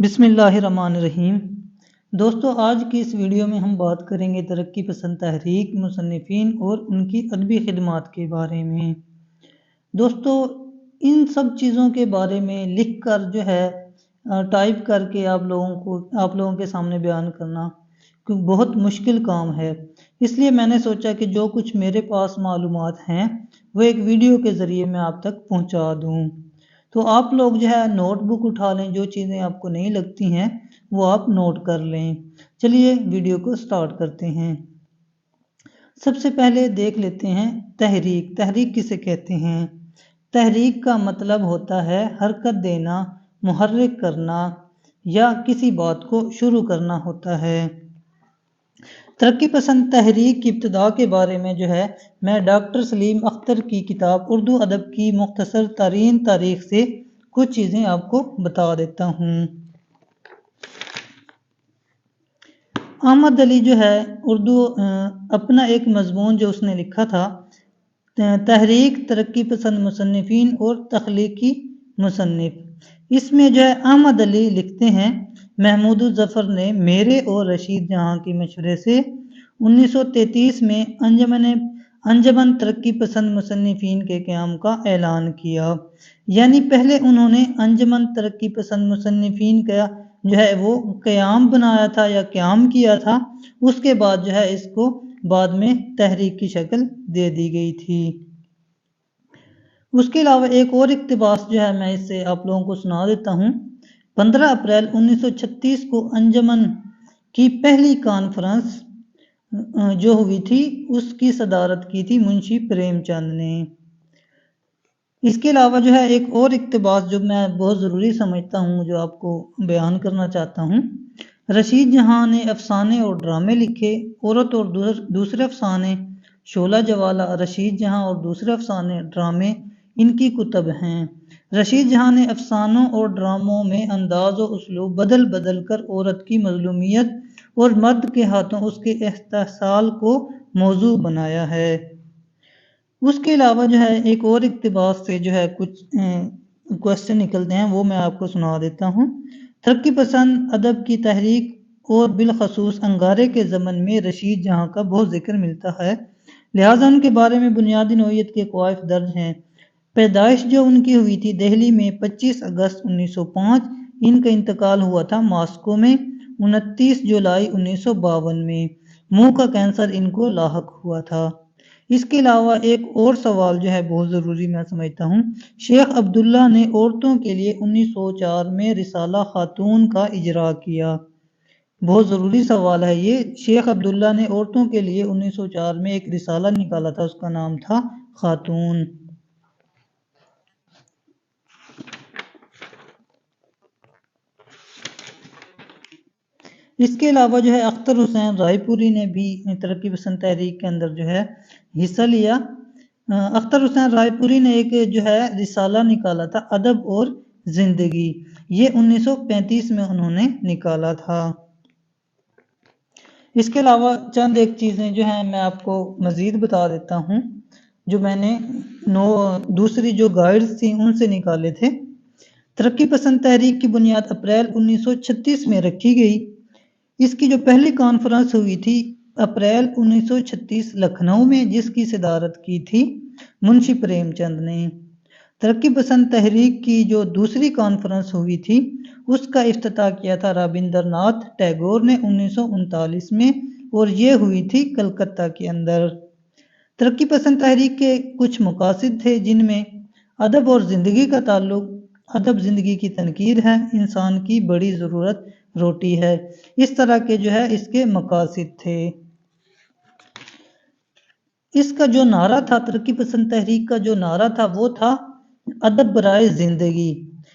بسم اللہ الرحمن الرحیم۔ دوستو، آج کی اس ویڈیو میں ہم بات کریں گے ترقی پسند تحریک، مصنفین اور ان کی ادبی خدمات کے بارے میں۔ دوستو، ان سب چیزوں کے بارے میں لکھ کر ٹائپ کر کے آپ لوگوں کے سامنے بیان کرنا بہت مشکل کام ہے۔ اس لیے میں نے سوچا کہ جو کچھ میرے پاس معلومات ہیں وہ ایک ویڈیو کے ذریعے میں آپ تک پہنچا دوں۔ تو آپ لوگ نوٹ بک اٹھا لیں، جو چیزیں آپ کو نہیں لگتی ہیں وہ آپ نوٹ کر لیں۔ چلیے ویڈیو کو سٹارٹ کرتے ہیں۔ سب سے پہلے دیکھ لیتے ہیں تحریک۔ تحریک کسے کہتے ہیں؟ تحریک کا مطلب ہوتا ہے حرکت دینا، محرک کرنا یا کسی بات کو شروع کرنا ہوتا ہے۔ ترقی پسند تحریک کی ابتدا کے بارے میں میں ڈاکٹر سلیم اختر کی کتاب اردو ادب کی مختصر ترین تاریخ سے کچھ چیزیں آپ کو بتا دیتا ہوں۔ احمد علی اردو اپنا ایک مضمون جو اس نے لکھا تھا، تحریک ترقی پسند مصنفین اور تخلیقی مصنف، اس میں احمد علی لکھتے ہیں، محمود الظفر نے میرے اور رشید جہاں کے مشورے سے 1933 میں انجمن ترقی پسند مصنفین کے قیام کا اعلان کیا۔ یعنی پہلے انہوں نے انجمن ترقی پسند مصنفین کا وہ قیام بنایا تھا یا قیام کیا تھا، اس کے بعد اس کو بعد میں تحریک کی شکل دے دی گئی تھی۔ اس کے علاوہ ایک اور اقتباس میں اس سے آپ لوگوں کو سنا دیتا ہوں۔ 15 اپریل 1936 کو انجمن کی پہلی کانفرنس جو ہوئی تھی اس کی صدارت کی تھی منشی پریم چند نے۔ اس کے علاوہ ایک اور اقتباس جو میں بہت ضروری سمجھتا ہوں، جو آپ کو بیان کرنا چاہتا ہوں۔ رشید جہاں نے افسانے اور ڈرامے لکھے، عورت اور دوسرے افسانے، شعلہ جوالہ، رشید جہاں اور دوسرے افسانے، ڈرامے ان کی کتب ہیں۔ رشید جہاں نے افسانوں اور ڈراموں میں انداز و اسلوب بدل کر عورت کی مظلومیت اور مرد کے ہاتھوں اس کے استحصال کو موضوع بنایا ہے۔ اس کے علاوہ ایک اور اقتباس سے کچھ کوسچن نکلتے ہیں، وہ میں آپ کو سنا دیتا ہوں۔ ترقی پسند ادب کی تحریک اور بالخصوص انگارے کے ضمن میں رشید جہاں کا بہت ذکر ملتا ہے، لہٰذا ان کے بارے میں بنیادی نوعیت کے قوائف درج ہیں۔ پیدائش جو ان کی ہوئی تھی دہلی میں 25 اگست 1905، ان کا انتقال ہوا تھا ماسکو میں 29 جولائی 1952 میں۔ منہ کا کینسر ان کو لاحق ہوا تھا۔ اس کے علاوہ ایک اور سوال بہت ضروری میں سمجھتا ہوں۔ شیخ عبداللہ نے عورتوں کے لیے 1904 میں رسالہ خاتون کا اجرا کیا۔ بہت ضروری سوال ہے یہ۔ شیخ عبداللہ نے عورتوں کے لیے 1904 میں ایک رسالہ نکالا تھا، اس کا نام تھا خاتون۔ اس کے علاوہ اختر حسین رائے پوری نے بھی ترقی پسند تحریک کے اندر حصہ لیا۔ اختر حسین رائے پوری نے ایک رسالہ نکالا تھا، ادب اور زندگی، یہ 1935 میں انہوں نے نکالا تھا۔ اس کے علاوہ چند ایک چیزیں میں آپ کو مزید بتا دیتا ہوں، جو میں نے دوسری جو گائیڈز تھیں ان سے نکالے تھے۔ ترقی پسند تحریک کی بنیاد اپریل 1936 میں رکھی گئی۔ اس کی جو پہلی کانفرنس ہوئی تھی اپریل 1936 لکھنؤ میں، جس کی صدارت کی تھی منشی پریم چند نے۔ ترقی پسند تحریک کی جو دوسری کانفرنس ہوئی تھی اس کا افتتاح کیا تھا رابندر ناتھ ٹیگور نے 1939 میں، اور یہ ہوئی تھی کلکتہ کے اندر۔ ترقی پسند تحریک کے کچھ مقاصد تھے، جن میں ادب اور زندگی کا تعلق، ادب زندگی کی تنقید ہے، انسان کی بڑی ضرورت روٹی ہے، اس طرح کے اس کے مقاصد تھے۔ اس کا جو نعرہ تھا، ترقی پسند تحریک کا جو نعرہ تھا وہ تھا ادب برائے زندگی۔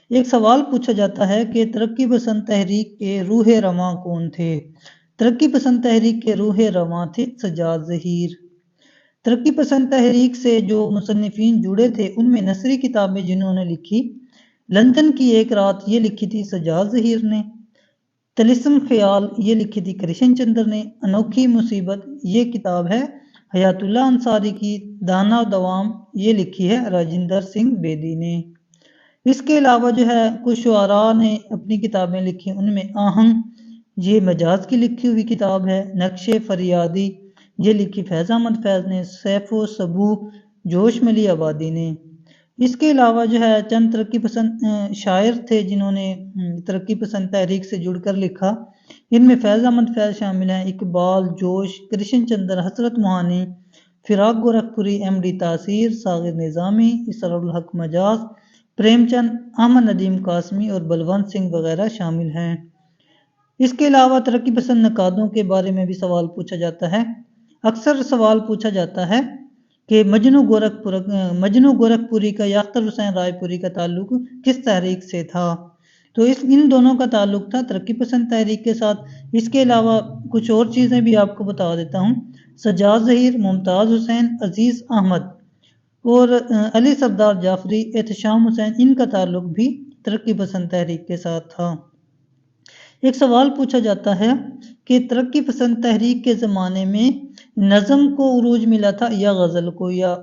ایک سوال پوچھا جاتا ہے کہ ترقی پسند تحریک کے روح رواں کون تھے؟ ترقی پسند تحریک کے روح رواں تھے سجاد ظہیر۔ ترقی پسند تحریک سے جو مصنفین جڑے تھے ان میں نثری کتابیں جنہوں نے لکھی، لندن کی ایک رات یہ لکھی تھی سجاد ظہیر نے، طلسم خیال یہ لکھی تھی کرشن چندر نے، انوکھی مصیبت یہ کتاب ہے حیات اللہ انصاری کی، دانا و دوام یہ لکھی ہے راجندر سنگھ بیدی نے۔ اس کے علاوہ جو ہے کچھ شعراء نے اپنی کتابیں لکھی، ان میں آہنگ یہ مجاز کی لکھی ہوئی کتاب ہے، نقش فریادی یہ لکھی فیض احمد فیض نے، سیف و سبو جوش ملی آبادی نے۔ اس کے علاوہ جو ہے چند ترقی پسند شاعر تھے جنہوں نے ترقی پسند تحریک سے جڑ کر لکھا، ان میں فیض احمد فیض شامل ہیں، اقبال، جوش، کرشن چندر، حسرت موہانی، فراق گورکھپوری، ایم ڈی تاثیر، ساغر نظامی، اسرار الحق مجاز، پریم چند، احمد ندیم قاسمی اور بلونت سنگھ وغیرہ شامل ہیں۔ اس کے علاوہ ترقی پسند نقادوں کے بارے میں بھی سوال پوچھا جاتا ہے۔ اکثر سوال پوچھا جاتا ہے کہ مجنو گورکھپوری کا یا اختر حسین رائے پوری کا تعلق کس تحریک سے تھا؟ تو ان دونوں کا تعلق تھا ترقی پسند تحریک کے ساتھ۔ اس کے علاوہ کچھ اور چیزیں بھی آپ کو بتا دیتا ہوں۔ سجاد ظہیر، ممتاز حسین، عزیز احمد اور علی سردار جعفری، احتشام حسین، ان کا تعلق بھی ترقی پسند تحریک کے ساتھ تھا۔ ایک سوال پوچھا جاتا ہے کہ ترقی پسند تحریک کے زمانے میں نظم کو عروج ملا تھا یا غزل کو، یا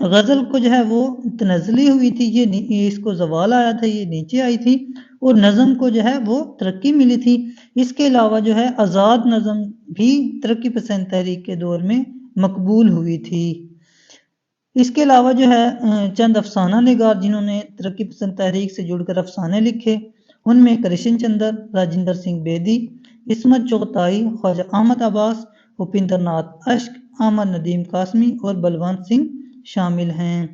غزل کو جو ہے وہ تنزلی ہوئی تھی، یہ اس کو زوال آیا تھا، یہ نیچے آئی تھی، اور نظم کو جو ہے وہ ترقی ملی تھی۔ اس کے علاوہ جو ہے آزاد نظم بھی ترقی پسند تحریک کے دور میں مقبول ہوئی تھی۔ اس کے علاوہ جو ہے چند افسانہ نگار جنہوں نے ترقی پسند تحریک سے جڑ کر افسانے لکھے، ان میں کرشن چندر، راجندر سنگھ بیدی، عصمت چغتائی، خواجہ احمد عباس، بھوپندر ناتھ اشک، احمد ندیم قاسمی اور بلونت سنگھ شامل ہیں۔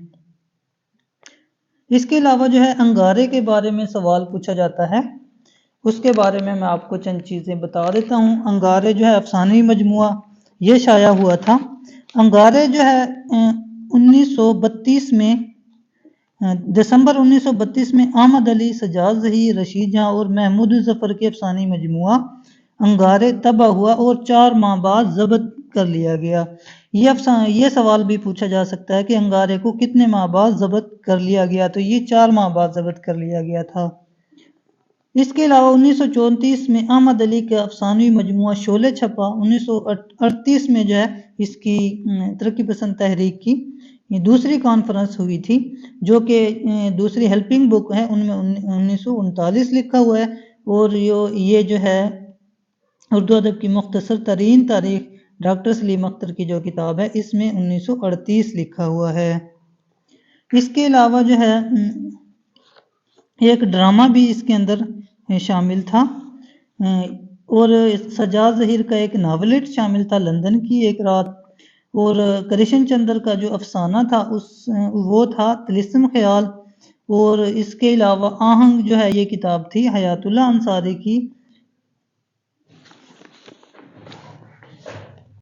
اس کے علاوہ جو ہے انگارے کے بارے میں سوال پوچھا جاتا ہے، اس کے بارے میں آپ کو چند چیزیں بتا دیتا ہوں۔ انگارے جو ہے افسانوی مجموعہ، یہ شائع ہوا تھا۔ انگارے جو ہے 1932 میں دسمبر 1932 میں احمد علی، سجاد ظہیر، رشید جہاں اور محمود ظفر کے افسانوی مجموعہ انگارے طبع ہوا اور 4 ماہ بعد ضبط کر لیا گیا۔ یہ سوال بھی پوچھا جا سکتا ہے کہ انگارے کو کتنے ماہ بعد ضبط کر لیا گیا، تو یہ 4 ماہ بعد ضبط کر لیا گیا تھا۔ اس کے علاوہ 1934 میں احمد علی کا افسانوی مجموعہ شعلے چھپا۔ 1938 میں جو ہے اس کی ترقی پسند تحریک کی دوسری کانفرنس ہوئی تھی، جو کہ دوسری ہیلپنگ بک ہے، ان میں 1939 لکھا ہوا ہے، اور یہ جو ہے اردو ادب کی مختصر ترین تاریخ ڈاکٹر سلیم اختر کی جو کتاب ہے، اس میں 1938 لکھا ہوا ہے۔ اس کے علاوہ جو ہے ایک ڈرامہ بھی اس کے اندر شامل تھا، اور سجاد ظہیر کا ایک ناولٹ شامل تھا، لندن کی ایک رات، اور کرشن چندر کا جو افسانہ تھا وہ تھا طلسم خیال، اور اس کے علاوہ آہنگ جو ہے یہ کتاب تھی حیات اللہ انصاری کی،